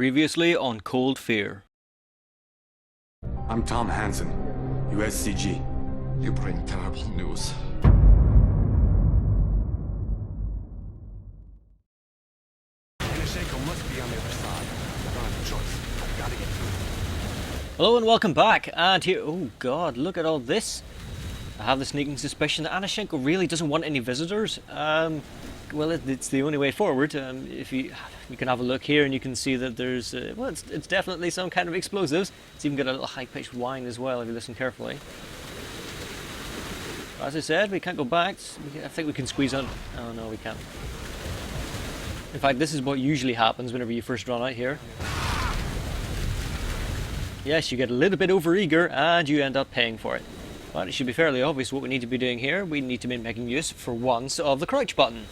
Previously on Cold Fear. I'm Tom Hansen, USCG. You bring terrible news. Hansen must be on the other side. I don't have a choice. I gotta get through. Hello and welcome back, and here, oh god, look at all this. I have the sneaking suspicion that Anashenko really doesn't want any visitors. Well, it's the only way forward. If you can have a look here and you can see that there's, well, it's definitely some kind of explosives. It's even got a little high-pitched whine as well if you listen carefully. But as I said, we can't go back. I think we can squeeze on. Oh no, we can't. In fact, this is what usually happens whenever you first run out here. Yes, you get a little bit overeager and you end up paying for it. But it should be fairly obvious what we need to be doing here. We need to be making use, for once, of the crouch button.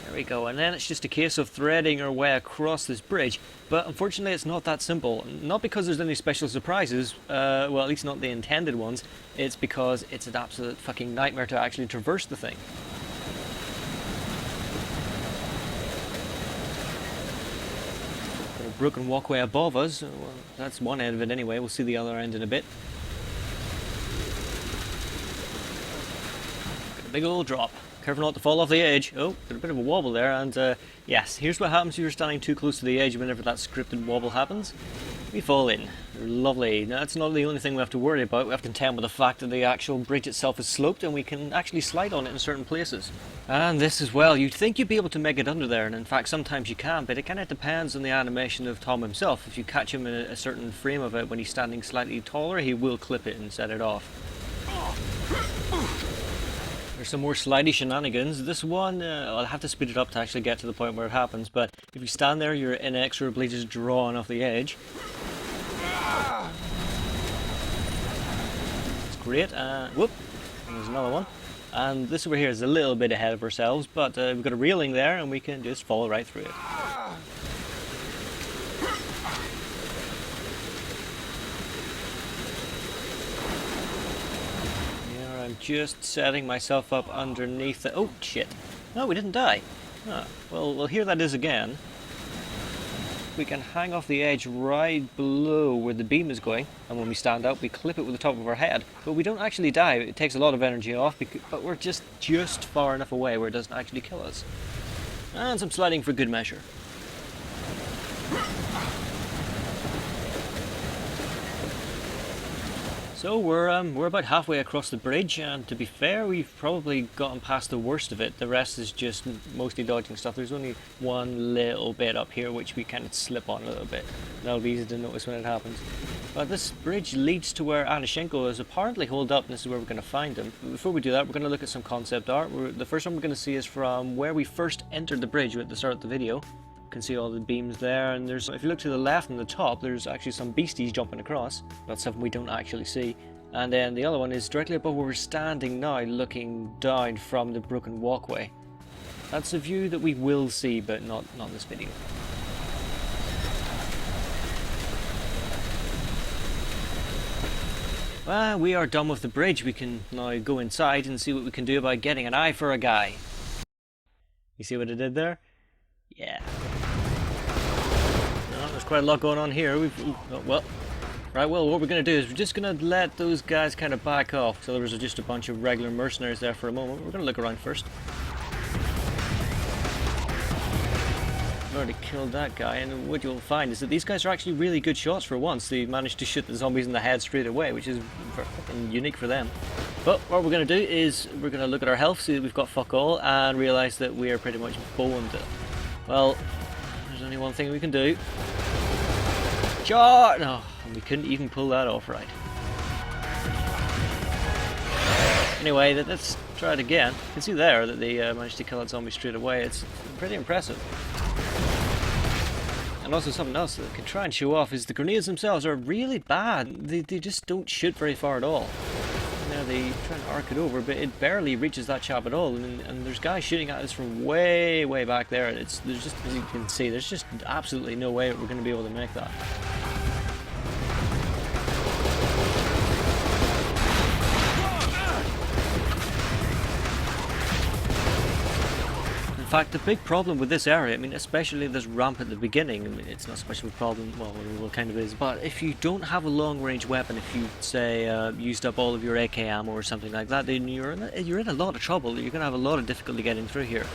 There we go, and then it's just a case of threading our way across this bridge. But unfortunately it's not that simple. Not because there's any special surprises, well, at least not the intended ones. It's because it's an absolute fucking nightmare to actually traverse the thing. Got a broken walkway above us. Well, that's one end of it anyway. We'll see the other end in a bit. Got a big old drop. Careful not to fall off the edge. Oh, got a bit of a wobble there, and yes, here's what happens if you're standing too close to the edge whenever that scripted wobble happens. We fall in. Lovely. Now, that's not the only thing we have to worry about. We have to contend with the fact that the actual bridge itself is sloped and we can actually slide on it in certain places. And this as well, you'd think you'd be able to make it under there, and in fact sometimes you can, but it kind of depends on the animation of Tom himself. If you catch him in a certain frame of it when he's standing slightly taller, he will clip it and set it off. There's some more slidey shenanigans. This one, I'll have to speed it up to actually get to the point where it happens, but if you stand there, you're inexorably just drawn off the edge. It's great. Whoop, there's another one. And this over here is a little bit ahead of ourselves, but we've got a railing there and we can just fall right through it. I'm just setting myself up underneath the... Oh, shit. No, we didn't die. Ah, well, here that is again. We can hang off the edge right below where the beam is going, and when we stand up, we clip it with the top of our head. But we don't actually die. It takes a lot of energy off, but we're just far enough away where it doesn't actually kill us. And some sliding for good measure. So we're about halfway across the bridge, and to be fair, we've probably gotten past the worst of it. The rest is just mostly dodging stuff. There's only one little bit up here which we kind of slip on a little bit. That'll be easy to notice when it happens. But this bridge leads to where Anashenko is apparently holed up, and this is where we're going to find him. But before we do that, we're going to look at some concept art. The first one we're going to see is from where we first entered the bridge at the start of the video. You can see all the beams there, and if you look to the left and the top, there's actually some beasties jumping across. That's something we don't actually see. And then the other one is directly above where we're standing now, looking down from the broken walkway. That's a view that we will see, but not in this video. Well, we are done with the bridge. We can now go inside and see what we can do about getting an eye for a guy. You see what I did there? Yeah. No, there's quite a lot going on here. Well, what we're going to do is we're just going to let those guys kind of back off. So there was just a bunch of regular mercenaries there for a moment. We're going to look around first. I've already killed that guy, and what you'll find is that these guys are actually really good shots for once. They managed to shoot the zombies in the head straight away, which is fucking unique for them. But what we're going to do is we're going to look at our health, see that we've got fuck all, and realise that we are pretty much boned. Well, there's only one thing we can do. Charge! No, we couldn't even pull that off right. Anyway, let's try it again. You can see there that they managed to kill that zombie straight away. It's pretty impressive. And also something else that I can try and show off is the grenades themselves are really bad. They just don't shoot very far at all. Now they try and arc it over, but it barely reaches that chap at all. And there's guys shooting at us from way back there. There's just, as you can see, there's just absolutely no way we're going to be able to make that. fact, the big problem with this area, I mean, especially this ramp at the beginning, I mean, it's not so much of a problem, well, it kind of is, but if you don't have a long-range weapon, if you, say, used up all of your AK ammo or something like that, then you're in a lot of trouble. You're going to have a lot of difficulty getting through here.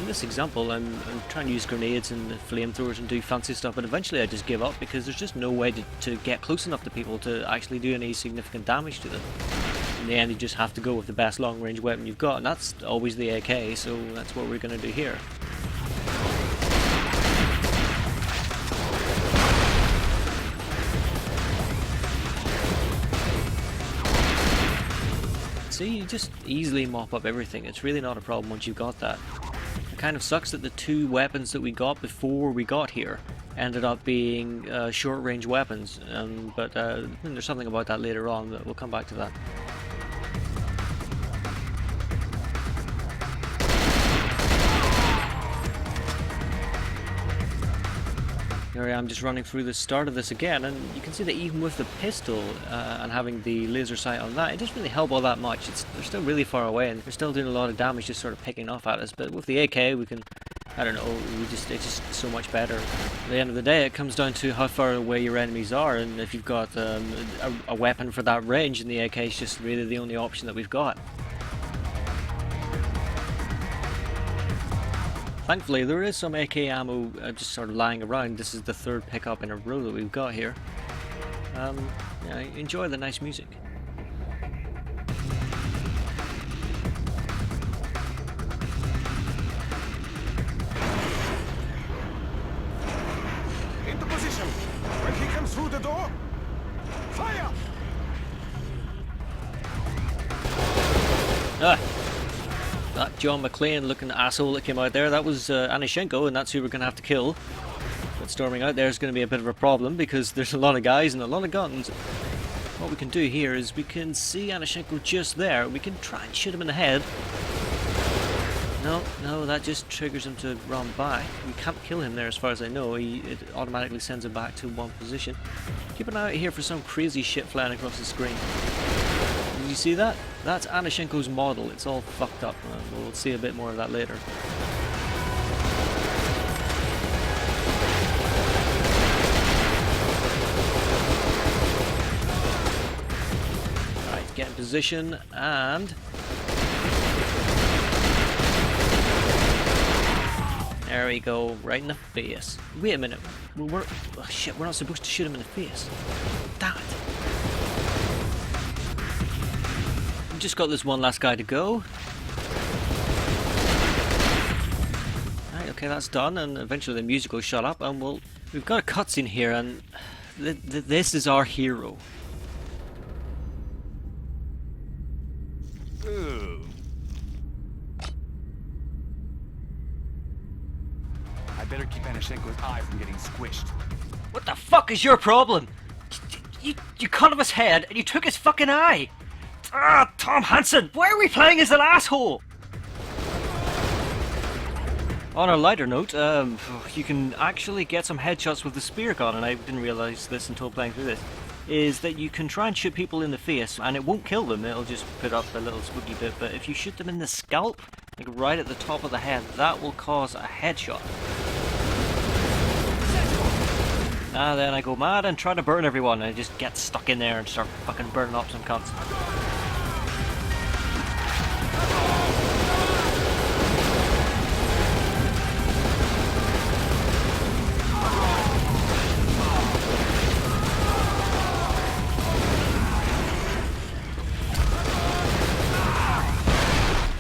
This example, I'm trying to use grenades and flamethrowers and do fancy stuff, but eventually I just give up because there's just no way to get close enough to people to actually do any significant damage to them. In the end, you just have to go with the best long-range weapon you've got, and that's always the AK, so that's what we're going to do here. See, you just easily mop up everything. It's really not a problem once you've got that. It kind of sucks that the two weapons that we got before we got here ended up being short-range weapons, but there's something about that later on, but we'll come back to that. Here I am just running through the start of this again, and you can see that even with the pistol and having the laser sight on that, it doesn't really help all that much. They're still really far away and they're still doing a lot of damage, just sort of picking off at us, but with the AK we can, I don't know, it's just so much better. At the end of the day, it comes down to how far away your enemies are, and if you've got a weapon for that range, then the AK is just really the only option that we've got. Thankfully, there is some AK ammo just sort of lying around. This is the third pickup in a row that we've got here. Yeah, enjoy the nice music. Into position. When he comes through the door, fire! Ah! That John McClane looking asshole that came out there, that was Anishenko, and that's who we're going to have to kill. But storming out there is going to be a bit of a problem because there's a lot of guys and a lot of guns. What we can do here is we can see Anishenko just there. We can try and shoot him in the head. No, that just triggers him to run back. We can't kill him there as far as I know. It automatically sends him back to one position. Keep an eye out here for some crazy shit flying across the screen. Did you see that? That's Anishenko's model. It's all fucked up. We'll see a bit more of that later. Alright, get in position and... there we go, right in the face. Wait a minute. Oh shit, we're not supposed to shoot him in the face. Damn it. We've just got this one last guy to go. Right, okay, that's done, and eventually the music will shut up, and we've got a cutscene here, and this is our hero. I better keep Anishenko's eye from getting squished. What the fuck is your problem? You cut off his head, and you took his fucking eye! Ah, Tom Hansen, why are we playing as an asshole? On a lighter note, you can actually get some headshots with the spear gun, and I didn't realise this until playing through this, is that you can try and shoot people in the face, and it won't kill them, it'll just put up a little spooky bit, but if you shoot them in the scalp, like right at the top of the head, that will cause a headshot. Then I go mad and try to burn everyone, and I just get stuck in there and start fucking burning up some cunts.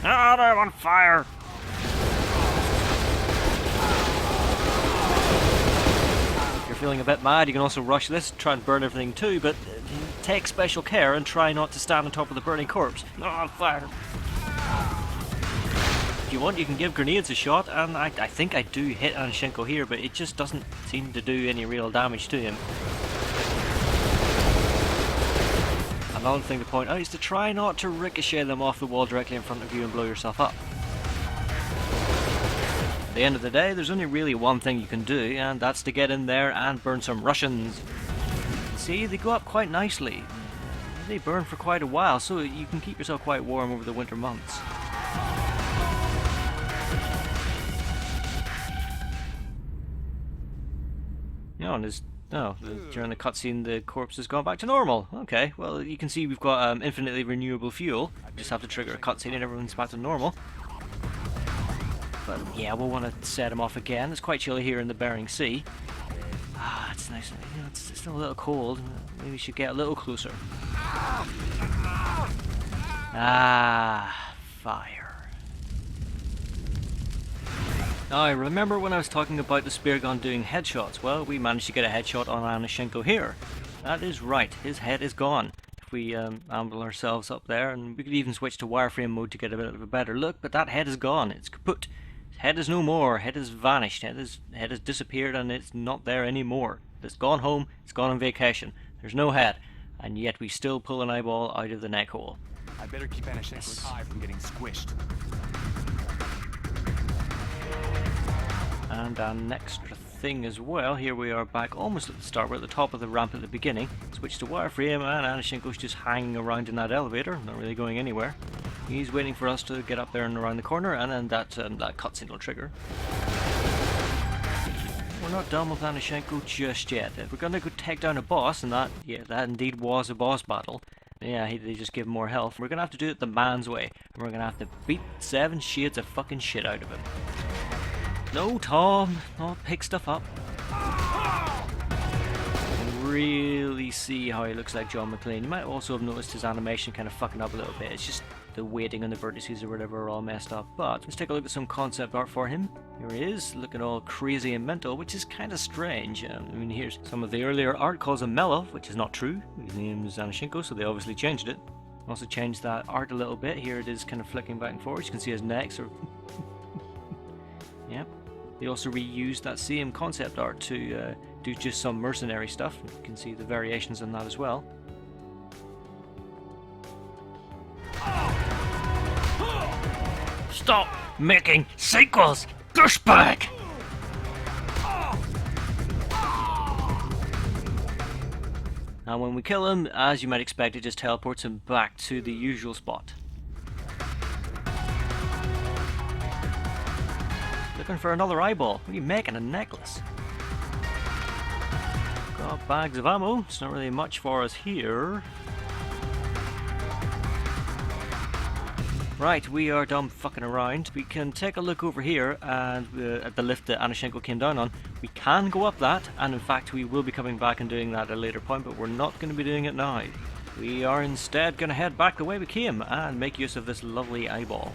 Ah, they're on fire! If you're feeling a bit mad, you can also rush this, try and burn everything too, but take special care and try not to stand on top of the burning corpse. Oh, on fire! If you want, you can give grenades a shot, and I think I do hit Anishenko here, but it just doesn't seem to do any real damage to him. Another thing to point out is to try not to ricochet them off the wall directly in front of you and blow yourself up. the end of the day, there's only really one thing you can do, and that's to get in there and burn some Russians. See, they go up quite nicely. They burn for quite a while, so you can keep yourself quite warm over the winter months. During the cutscene the corpse has gone back to normal. Okay, well you can see we've got infinitely renewable fuel. Just have to trigger a cutscene and everyone's back to normal. But yeah, we'll want to set him off again. It's quite chilly here in the Bering Sea. Ah, it's nice. You know, it's still a little cold. Maybe we should get a little closer. Ah, fire. Now, I remember when I was talking about the spear gun doing headshots. Well, we managed to get a headshot on Anashenko here. That is right, his head is gone. If we amble ourselves up there, and we could even switch to wireframe mode to get a bit of a better look, but that head is gone, it's kaput. His head is no more, head has vanished, head has disappeared and it's not there anymore. It's gone home, it's gone on vacation. There's no head, and yet we still pull an eyeball out of the neck hole. I better keep Anashenko's eye from getting squished. And an extra thing as well, here we are back almost at the start, we're at the top of the ramp at the beginning. Switch to wireframe and Anashenko's just hanging around in that elevator, not really going anywhere. He's waiting for us to get up there and around the corner, and then that cutscene will trigger. We're not done with Anashenko just yet. If we're gonna go take down a boss, and that indeed was a boss battle, yeah, they just give him more health. We're gonna have to do it the man's way, and we're gonna have to beat 7 shades of fucking shit out of him. No, Tom, not pick stuff up. Really see how he looks like John McClane. You might also have noticed his animation kind of fucking up a little bit. It's just the weighting on the vertices or whatever are all messed up. But let's take a look at some concept art for him. Here he is, looking all crazy and mental, which is kind of strange. I mean, here's some of the earlier art calls him Melov, which is not true. His name is Anashenko, so they obviously changed it. Also changed that art a little bit. Here it is kind of flicking back and forth. You can see his neck sort of... Yep. They also reused that same concept art to do just some mercenary stuff. You can see the variations in that as well. Stop making sequels, douchebag! And when we kill him, as you might expect, it just teleports him back to the usual spot. Looking for another eyeball. What are you making? A necklace? Got bags of ammo. It's not really much for us here. Right, we are done fucking around. We can take a look over here and at the lift that Anashenko came down on. We can go up that, and in fact we will be coming back and doing that at a later point, but we're not going to be doing it now. We are instead going to head back the way we came and make use of this lovely eyeball.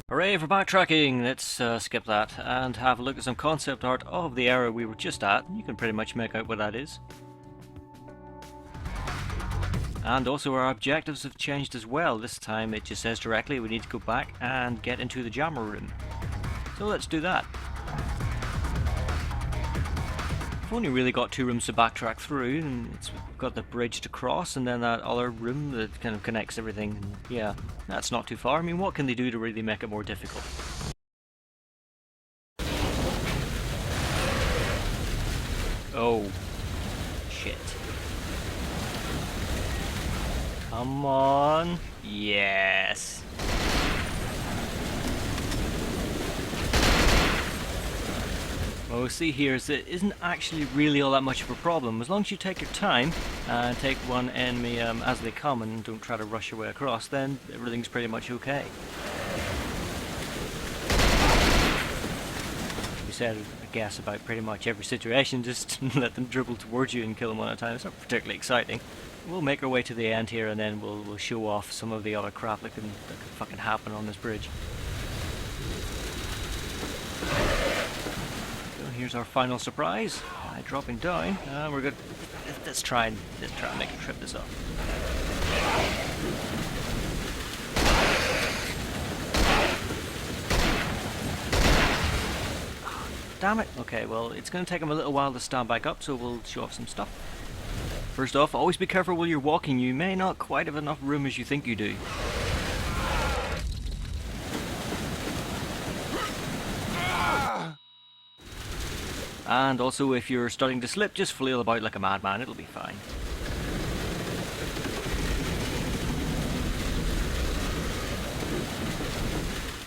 Hooray for backtracking! Let's skip that and have a look at some concept art of the area we were just at. You can pretty much make out what that is. And also our objectives have changed as well. This time it just says directly we need to go back and get into the jammer room. So let's do that. We've only really got 2 rooms to backtrack through, and we've got the bridge to cross and then that other room that kind of connects everything. And yeah, that's not too far. I mean, what can they do to really make it more difficult? Oh, shit. Come on. Yes. What we see here is that it isn't actually really all that much of a problem. As long as you take your time and take one enemy as they come and don't try to rush your way across, then everything's pretty much okay. We said, I guess, about pretty much every situation, just let them dribble towards you and kill them one at a time. It's not particularly exciting. We'll make our way to the end here and then we'll show off some of the other crap that can fucking happen on this bridge. Here's our final surprise. Dropping down. We're good. Let's try and make a trip this up. Oh, damn it. Okay, well, it's going to take him a little while to stand back up, so we'll show off some stuff. First off, always be careful while you're walking. You may not quite have enough room as you think you do. And also, if you're starting to slip, just flail about like a madman, it'll be fine.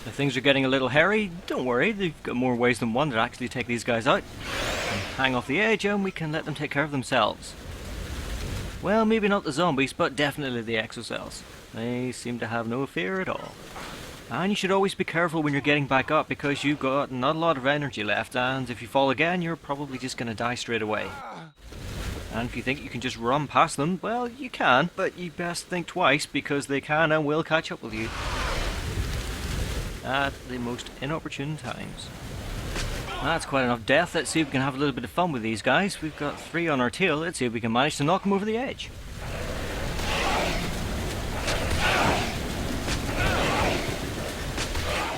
If things are getting a little hairy, don't worry, they've got more ways than one to actually take these guys out. And hang off the edge and we can let them take care of themselves. Well, maybe not the zombies, but definitely the exocells. They seem to have no fear at all. And you should always be careful when you're getting back up, because you've got not a lot of energy left, and if you fall again, you're probably just going to die straight away. And if you think you can just run past them, well, you can, but you best think twice, because they can and will catch up with you at the most inopportune times. That's quite enough death. Let's see if we can have a little bit of fun with these guys. We've got 3 on our tail. Let's see if we can manage to knock them over the edge.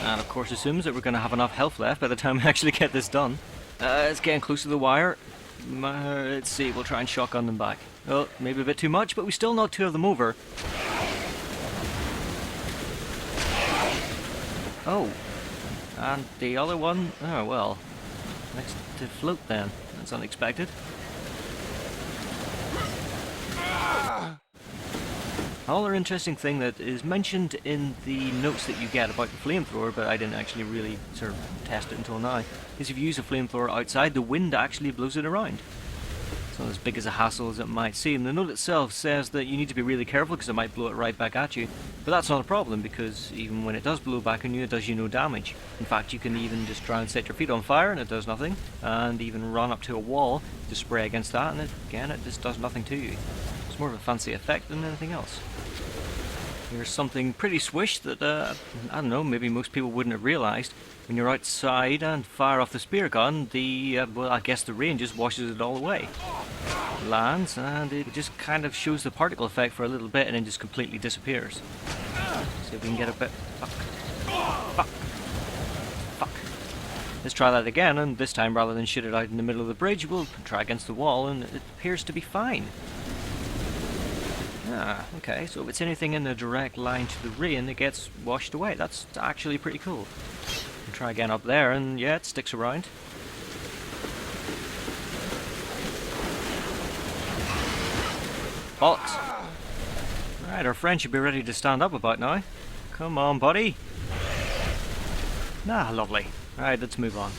And of course assumes that we're going to have enough health left by the time we actually get this done. It's getting close to the wire. Let's see, we'll try and shotgun them back. Oh, maybe a bit too much, but we still knocked 2 of them over. Oh, and the other one, oh well, next to float then. That's unexpected. Another interesting thing that is mentioned in the notes that you get about the flamethrower, but I didn't actually really sort of test it until now, is if you use a flamethrower outside, the wind actually blows it around. It's not as big as a hassle as it might seem. The note itself says that you need to be really careful because it might blow it right back at you, but that's not a problem because even when it does blow back on you, it does you no damage. In fact, you can even just try and set your feet on fire and it does nothing, and even run up to a wall to spray against that and again it just does nothing to you. It's more of a fancy effect than anything else. Here's something pretty swish that, I don't know, maybe most people wouldn't have realised. When you're outside and fire off the spear gun, well, I guess the rain just washes it all away. It lands and it just kind of shows the particle effect for a little bit and then just completely disappears. See if we can get a bit... Fuck. Let's try that again, and this time rather than shoot it out in the middle of the bridge, we'll try against the wall and it appears to be fine. Ah, okay, so if it's anything in a direct line to the rain, it gets washed away. That's actually pretty cool. We'll try again up there, and yeah, it sticks around. Bollocks. Right, our friend should be ready to stand up about now. Come on, buddy. Ah, lovely. Right, let's move on.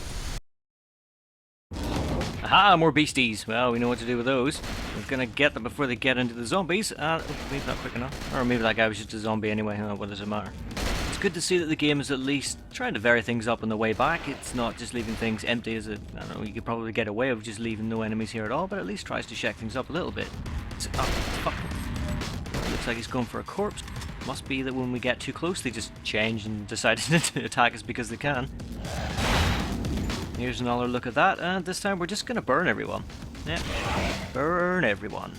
Aha, more beasties. Well, we know what to do with those. We're gonna get them before they get into the zombies. Maybe not quick enough. Or maybe that guy was just a zombie anyway. Oh, what does it matter? It's good to see that the game is at least trying to vary things up on the way back. It's not just leaving things empty as I don't know, you could probably get away with just leaving no enemies here at all, but at least tries to shake things up a little bit. Fuck. Looks like he's going for a corpse. Must be that when we get too close, they just change and decide to attack us because they can. Here's another look at that, and this time we're just gonna burn everyone. Yeah, burn everyone.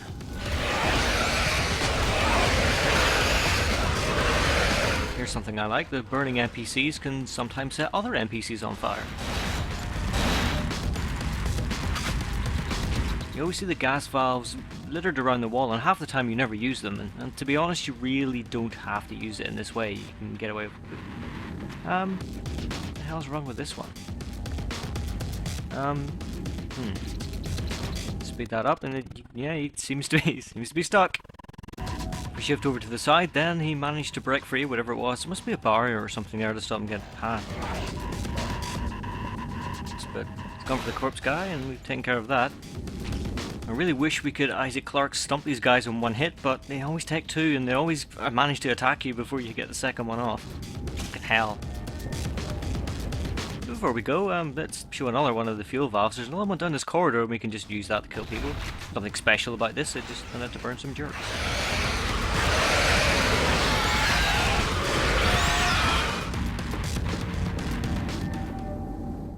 Here's something I like, the burning NPCs can sometimes set other NPCs on fire. You always see the gas valves littered around the wall, and half the time you never use them, and to be honest, you really don't have to use it in this way. You can get away with it. What the hell's wrong with this one? Speed that up, and he seems to be stuck. If we shift over to the side, then he managed to break free, whatever it was. There must be a barrier or something there to stop him getting past. But it's gone for the corpse guy, and we've taken care of that. I really wish we could Isaac Clarke stump these guys in one hit, but they always take 2, and they always manage to attack you before you get the second one off. Fucking hell. Before we go, let's show another one of the fuel valves. There's another one down this corridor, and we can just use that to kill people. Nothing special about this, it just wanted to burn some jerks.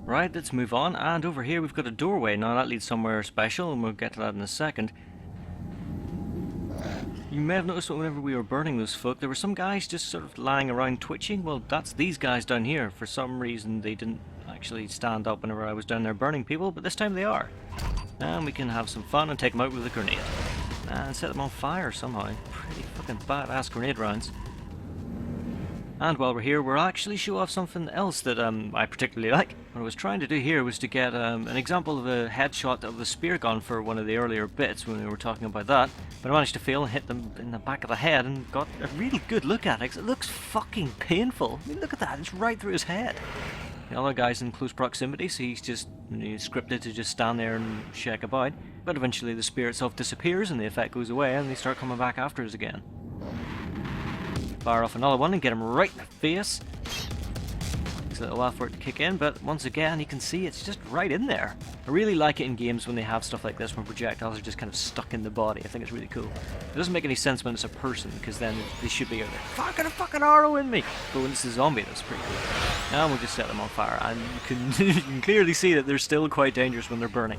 Right, let's move on, and over here we've got a doorway. Now that leads somewhere special, and we'll get to that in a second. You may have noticed that whenever we were burning those folk, there were some guys just sort of lying around twitching. Well, that's these guys down here. For some reason they didn't actually stand up whenever I was down there burning people, but this time they are. And we can have some fun and take them out with a grenade. And set them on fire somehow. Pretty fucking badass grenade rounds. And while we're here, we'll actually show off something else that I particularly like. What I was trying to do here was to get an example of a headshot of the spear gun for one of the earlier bits when we were talking about that. But I managed to fail and hit them in the back of the head and got a really good look at it, 'cause it looks fucking painful. I mean, look at that, it's right through his head. The other guy's in close proximity, so he's just scripted to just stand there and shake about. But eventually the spear itself disappears and the effect goes away and they start coming back after us again. Fire off another one and get him right in the face. Takes a little while for it to kick in, but once again you can see it's just right in there. I really like it in games when they have stuff like this, when projectiles are just kind of stuck in the body. I think it's really cool. It doesn't make any sense when it's a person, because then they should be like, fuck, got a fucking arrow in me! But when it's a zombie, that's pretty cool. And we'll just set them on fire, and you can clearly see that they're still quite dangerous when they're burning.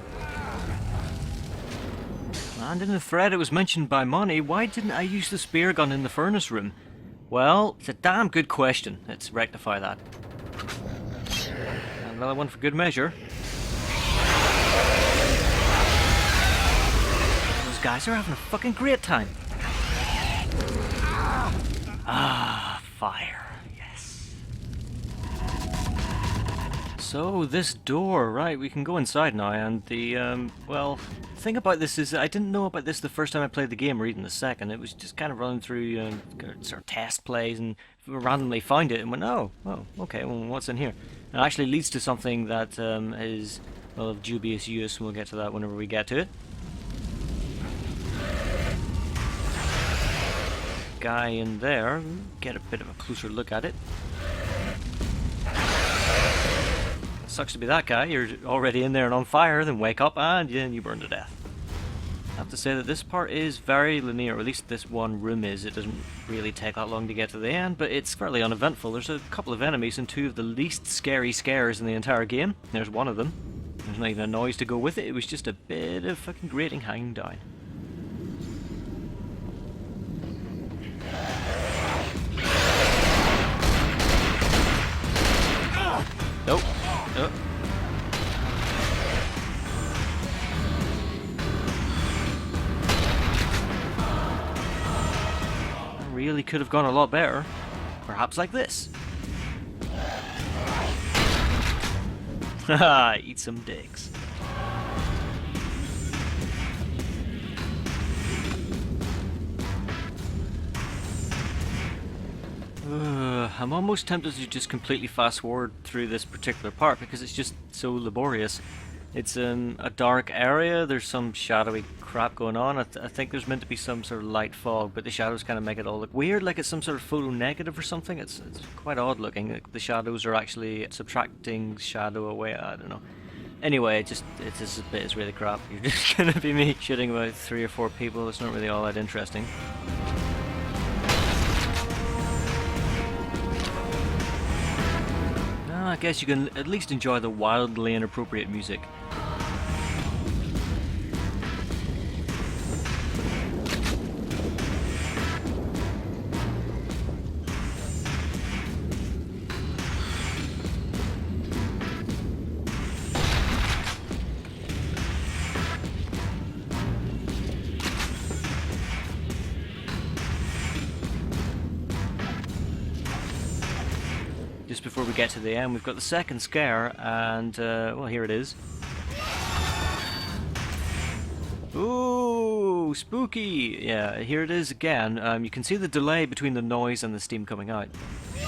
And in the thread it was mentioned by Monty, why didn't I use the spear gun in the furnace room? Well, it's a damn good question. Let's rectify that. And another one for good measure. Those guys are having a fucking great time. Ah, fire. Yes. So, this door, right, we can go inside now, and the, well, the thing about this is I didn't know about this the first time I played the game, or even the second. It was just kind of running through sort of test plays and randomly found it and went, oh, okay, well, what's in here? And it actually leads to something that is, well, of dubious use, and we'll get to that whenever we get to it. Guy in there, get a bit of a closer look at it. Sucks to be that guy. You're already in there and on fire, then wake up and you burn to death. I have to say that this part is very linear, or at least this one room is. It doesn't really take that long to get to the end, but it's fairly uneventful. There's a couple of enemies and two of the least scary scares in the entire game. There's one of them. There's not even a noise to go with it. It was just a bit of fucking grating hanging down. Nope. Oh. Really could have gone a lot better. Perhaps like this. Haha, eat some dicks. I'm almost tempted to just completely fast forward through this particular part because it's just so laborious. It's in a dark area, there's some shadowy crap going on. I think there's meant to be some sort of light fog, but the shadows kind of make it all look weird, like it's some sort of photo negative or something. It's quite odd looking. Like the shadows are actually subtracting shadow away, I don't know. Anyway, this bit is really crap. You're just gonna be me shitting about 3 or 4 people. It's not really all that interesting. I guess you can at least enjoy the wildly inappropriate music. Just before we get to the end, we've got the second scare, and, well, here it is. Ooh, spooky! Yeah, here it is again. You can see the delay between the noise and the steam coming out. Yeah,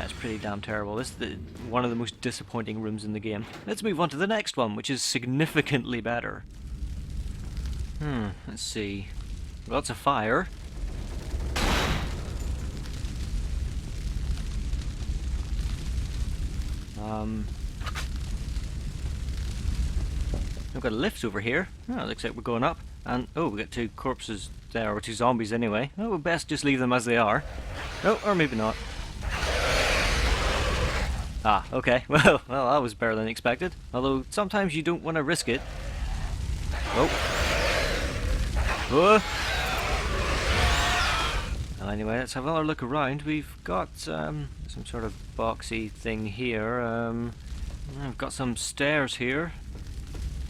it's pretty damn terrible. This is one of the most disappointing rooms in the game. Let's move on to the next one, which is significantly better. Let's see. Lots of fire. We've got a lift over here. Oh, it looks like we're going up. And, oh, we've got 2 corpses there, or 2 zombies anyway. Oh, we'll best just leave them as they are. Oh, or maybe not. Ah, okay. Well, that was better than expected. Although, sometimes you don't want to risk it. Oh. Oh. Well, anyway, let's have another look around. We've got some sort of boxy thing here. We've got some stairs here.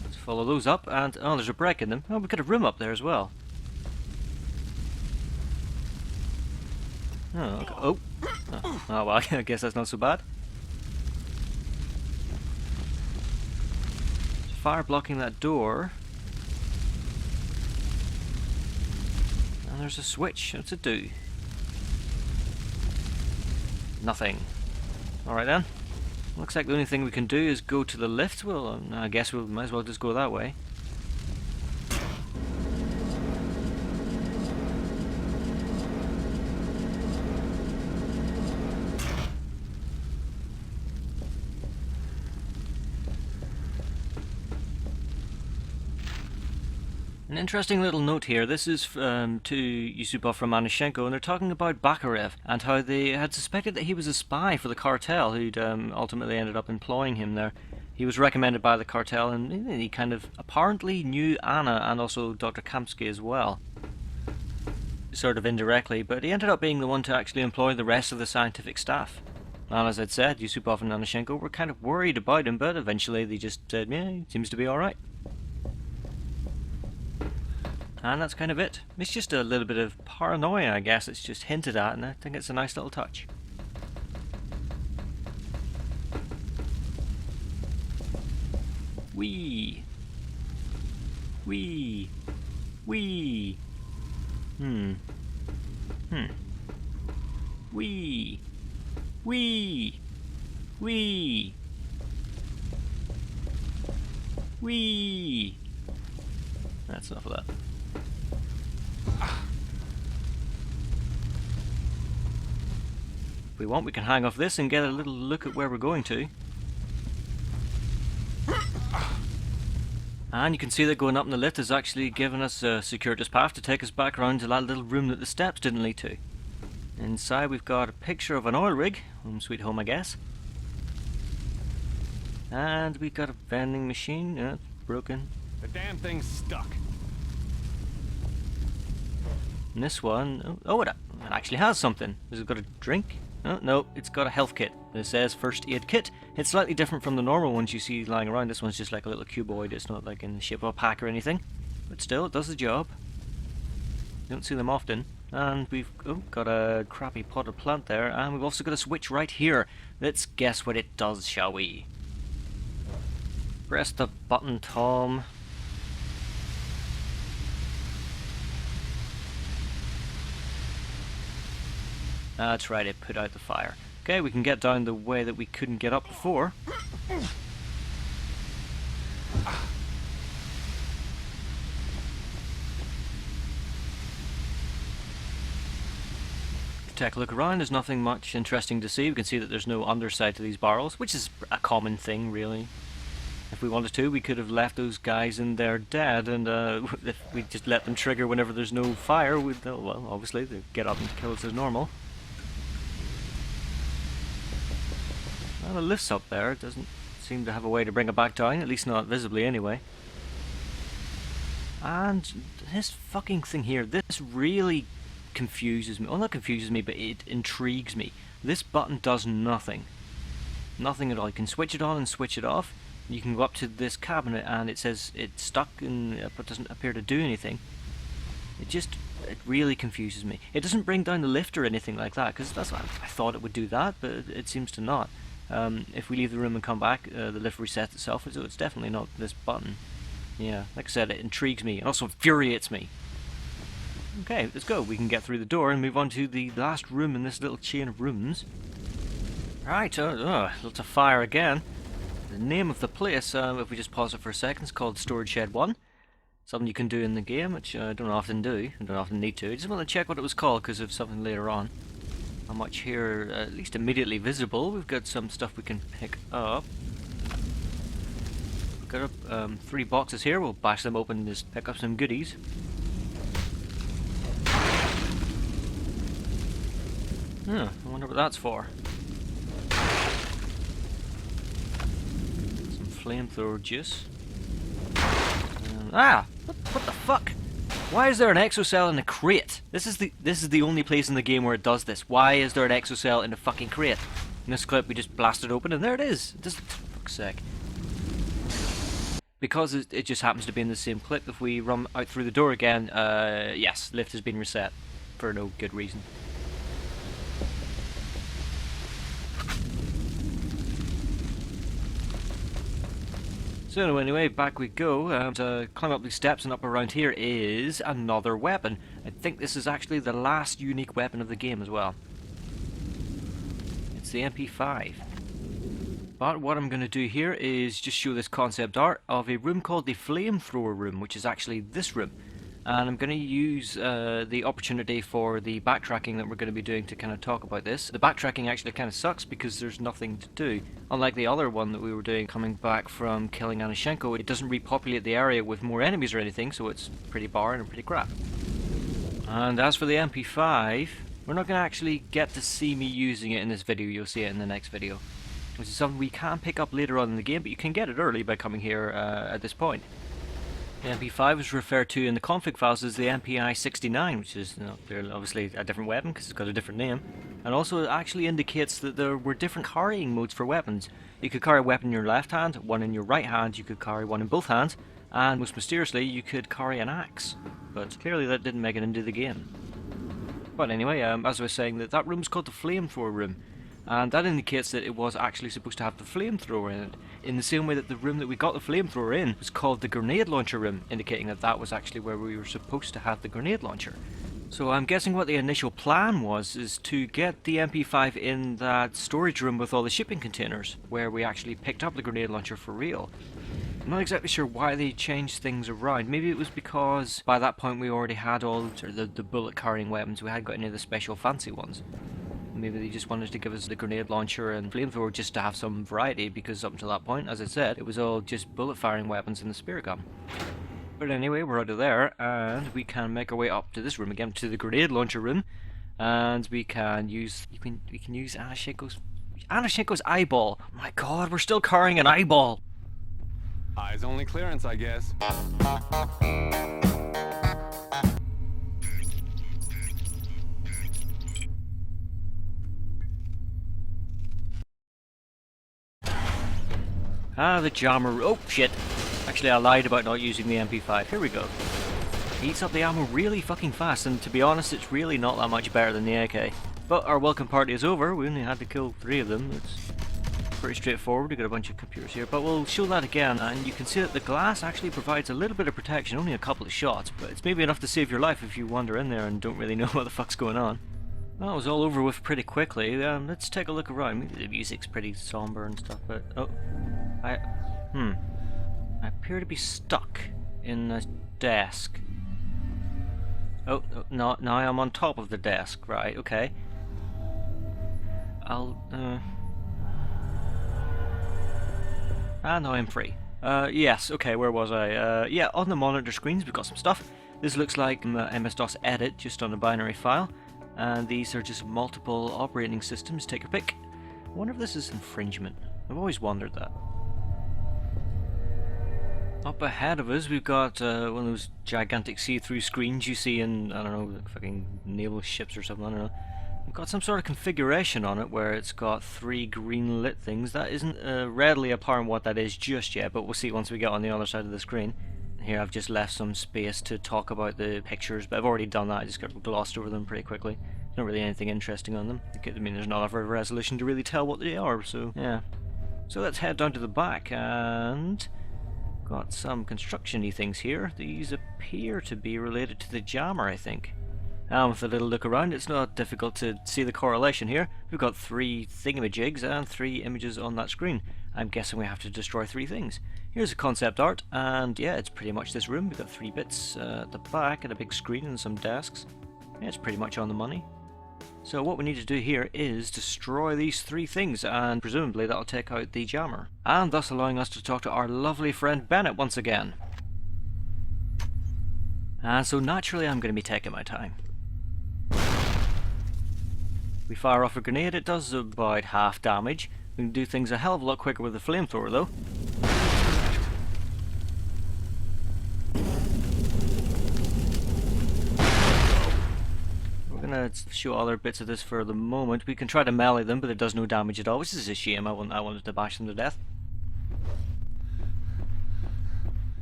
Let's follow those up, and oh, there's a break in them. Oh, we've got a room up there as well. Oh, okay. Oh. Oh, well, I guess that's not so bad. There's fire blocking that door. And there's a switch. What's it do? Nothing. Alright then. Looks like the only thing we can do is go to the lift. Well, I guess we might as well just go that way. An interesting little note here. This is to Yusupov Romanushenko, and they're talking about Bakarev and how they had suspected that he was a spy for the cartel who'd ultimately ended up employing him there. He was recommended by the cartel, and he kind of apparently knew Anna and also Dr. Kamsky as well. Sort of indirectly, but he ended up being the one to actually employ the rest of the scientific staff. And as I'd said, Yusupov and Romanushenko were kind of worried about him, but eventually they just said, yeah, he seems to be alright. And that's kind of it. It's just a little bit of paranoia, I guess. It's just hinted at, and I think it's a nice little touch. Wee. Wee. Wee. Wee. Wee. Wee. Wee. That's enough of that. If we want, we can hang off this and get a little look at where we're going to. And you can see that going up in the lift has actually given us a circuitous path to take us back around to that little room that the steps didn't lead to. Inside we've got a picture of an oil rig, home sweet home I guess. And we've got a vending machine, it's broken. The damn thing's stuck. And this one, oh it actually has something. Has it got a drink? Oh, no, it's got a health kit. It says first aid kit. It's slightly different from the normal ones you see lying around. This one's just like a little cuboid. It's not like in the shape of a pack or anything. But still, it does the job. You don't see them often. And we've got a crappy potted plant there. And we've also got a switch right here. Let's guess what it does, shall we? Press the button, Tom. That's right, it put out the fire. Okay, we can get down the way that we couldn't get up before. Take a look around, there's nothing much interesting to see. We can see that there's no underside to these barrels, which is a common thing, really. If we wanted to, we could have left those guys in there dead, and if we just let them trigger whenever there's no fire, well, obviously, they'd get up and kill us as normal. Well, the lift's up there. It doesn't seem to have a way to bring it back down, at least not visibly anyway. And this fucking thing here, this really confuses me. Well, not confuses me, but it intrigues me. This button does nothing. Nothing at all. You can switch it on and switch it off. You can go up to this cabinet and it says it's stuck and it doesn't appear to do anything. It really confuses me. It doesn't bring down the lift or anything like that, because that's what I thought it would do that, but it seems to not. If we leave the room and come back, the lift resets itself, so it's definitely not this button. Yeah, like I said, it intrigues me and also infuriates me. Okay, let's go. We can get through the door and move on to the last room in this little chain of rooms. Right, lots of fire again. The name of the place, if we just pause it for a second, is called Storage Shed 1. Something you can do in the game, which I don't often do. I don't often need to. I just want to check what it was called because of something later on. Not much here, at least immediately visible. We've got some stuff we can pick up. We've got 3 boxes here. We'll bash them open and just pick up some goodies. I wonder what that's for. Some flamethrower juice. What the fuck? Why is there an exocell in a crate? This is the only place in the game where it does this. Why is there an exocell in a fucking crate? In this clip, we just blast it open and there it is. It doesn't. For fuck's sake. Because it just happens to be in the same clip. If we run out through the door again, yes, lift has been reset for no good reason. So anyway, back we go. To climb up these steps and up around here is another weapon. I think this is actually the last unique weapon of the game as well. It's the MP5. But what I'm going to do here is just show this concept art of a room called the Flamethrower Room, which is actually this room. And I'm going to use the opportunity for the backtracking that we're going to be doing to kind of talk about this. The backtracking actually kind of sucks because there's nothing to do. Unlike the other one that we were doing coming back from killing Anashenko, it doesn't repopulate the area with more enemies or anything, so it's pretty barren and pretty crap. And as for the MP5, we're not going to actually get to see me using it in this video, you'll see it in the next video. This is something we can pick up later on in the game, but you can get it early by coming here at this point. The MP5 is referred to in the config files as the MPI-69, which is obviously a different weapon because it's got a different name. And also it actually indicates that there were different carrying modes for weapons. You could carry a weapon in your left hand, one in your right hand, you could carry one in both hands, and most mysteriously you could carry an axe. But clearly that didn't make it into the game. But anyway, as I was saying, that room's called the Flamethrower Room. And that indicates that it was actually supposed to have the flamethrower in it, in the same way that the room that we got the flamethrower in was called the grenade launcher room, indicating that that was actually where we were supposed to have the grenade launcher. So I'm guessing what the initial plan was is to get the MP5 in that storage room with all the shipping containers, where we actually picked up the grenade launcher for real. I'm not exactly sure why they changed things around. Maybe it was because by that point we already had all the bullet carrying weapons, we hadn't got any of the special fancy ones. Maybe they just wanted to give us the grenade launcher and flamethrower just to have some variety, because up until that point, as I said, it was all just bullet firing weapons in the spear gun. But anyway, we're out of there, and we can make our way up to this room again, to the grenade launcher room, and we can use we can use Anashenko's eyeball. My God, we're still carrying an eyeball. Eyes only clearance, I guess. Ah, the jammer. Oh, shit. Actually, I lied about not using the MP5. Here we go. It eats up the ammo really fucking fast, and to be honest, it's really not that much better than the AK. But our welcome party is over. We only had to kill 3 of them. It's pretty straightforward. We've got a bunch of computers here, but we'll show that again, and you can see that the glass actually provides a little bit of protection, only a couple of shots, but it's maybe enough to save your life if you wander in there and don't really know what the fuck's going on. Well, it was all over with pretty quickly. Let's take a look around. Maybe the music's pretty somber and stuff, but I appear to be stuck in a desk. Oh, no, now I'm on top of the desk. Right, okay. Now I'm free. Yes, okay, where was I? Yeah, on the monitor screens we've got some stuff. This looks like MS-DOS edit, just on a binary file. And these are just multiple operating systems, take your pick. I wonder if this is infringement. I've always wondered that. Up ahead of us we've got one of those gigantic see-through screens you see in, I don't know, like fucking naval ships or something, I don't know. We've got some sort of configuration on it where it's got 3 green lit things. That isn't readily apparent what that is just yet, but we'll see once we get on the other side of the screen. Here I've just left some space to talk about the pictures, but I've already done that. I just got glossed over them pretty quickly. There's not really anything interesting on them. I mean, there's not enough of a resolution to really tell what they are, so yeah. So let's head down to the back, and got some construction-y things here. These appear to be related to the jammer, I think. And with a little look around, it's not difficult to see the correlation here. We've got 3 thingamajigs and 3 images on that screen. I'm guessing we have to destroy 3 things. Here's a concept art, and yeah, it's pretty much this room. We've got 3 bits at the back and a big screen and some desks. Yeah, it's pretty much on the money. So what we need to do here is destroy these 3 things, and presumably that'll take out the jammer. And thus allowing us to talk to our lovely friend Bennett once again. And so naturally I'm going to be taking my time. We fire off a grenade, it does about half damage. We can do things a hell of a lot quicker with the flamethrower though. We're gonna show other bits of this for the moment. We can try to melee them, but it does no damage at all, which is a shame. I wanted to bash them to death.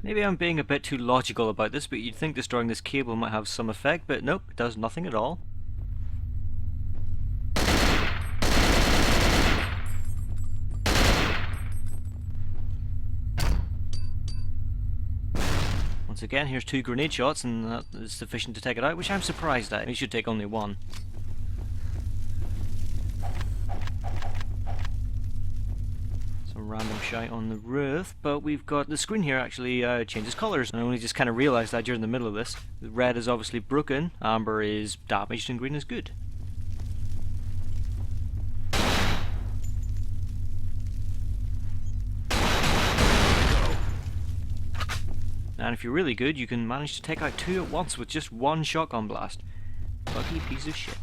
Maybe I'm being a bit too logical about this, but you'd think destroying this cable might have some effect, but nope, it does nothing at all. Once again, here's 2 grenade shots, and that is sufficient to take it out, which I'm surprised at. It should take only 1. Some random shite on the roof, but we've got the screen here actually changes colours, and I only just kind of realised that during the middle of this. The red is obviously broken, amber is damaged, and green is good. And if you're really good, you can manage to take out 2 at once with just 1 shotgun blast. Lucky piece of shit.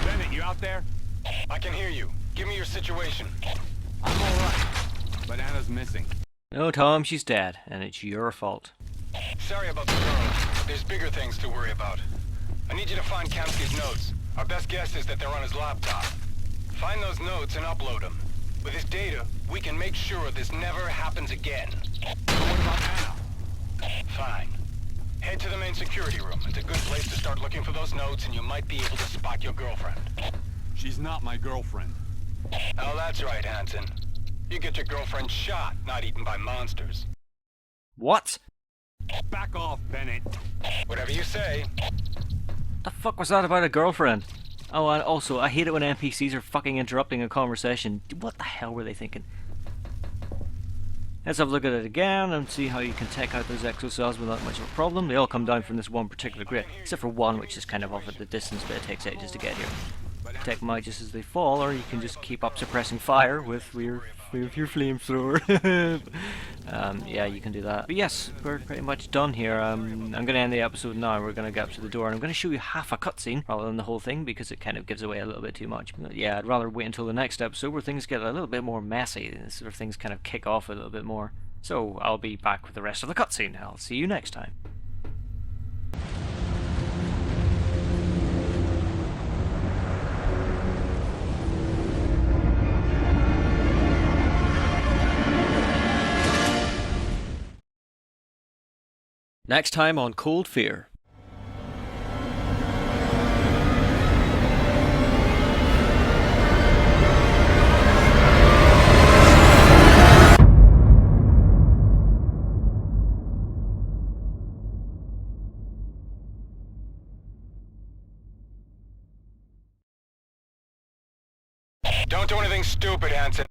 Bennett, you out there? I can hear you. Give me your situation. I'm alright, but Anna's missing. No, Tom, she's dead, and it's your fault. Sorry about the girl. There's bigger things to worry about. I need you to find Kamsky's notes. Our best guess is that they're on his laptop. Find those notes and upload them. With his data, we can make sure this never happens again. But what about Anna? Fine. Head to the main security room. It's a good place to start looking for those notes, and you might be able to spot your girlfriend. She's not my girlfriend. Oh, that's right, Hansen. You get your girlfriend shot, not eaten by monsters. What? Back off, Bennett. Whatever you say. The fuck was that about a girlfriend? Oh, and also, I hate it when NPCs are fucking interrupting a conversation. What the hell were they thinking? Let's have a look at it again and see how you can take out those exocells without much of a problem. They all come down from this one particular grid, except for one which is kind of off at the distance, but it takes ages to get here. Take them out just as they fall, or you can just keep up suppressing fire with your flamethrower. Yeah, you can do that. But yes, we're pretty much done here. I'm going to end the episode now. We're going to get up to the door, and I'm going to show you half a cutscene rather than the whole thing, because it kind of gives away a little bit too much. But yeah, I'd rather wait until the next episode where things get a little bit more messy, and sort of things kind of kick off a little bit more. So I'll be back with the rest of the cutscene. I'll see you next time. Next time on Cold Fear. Don't do anything stupid, Hansen.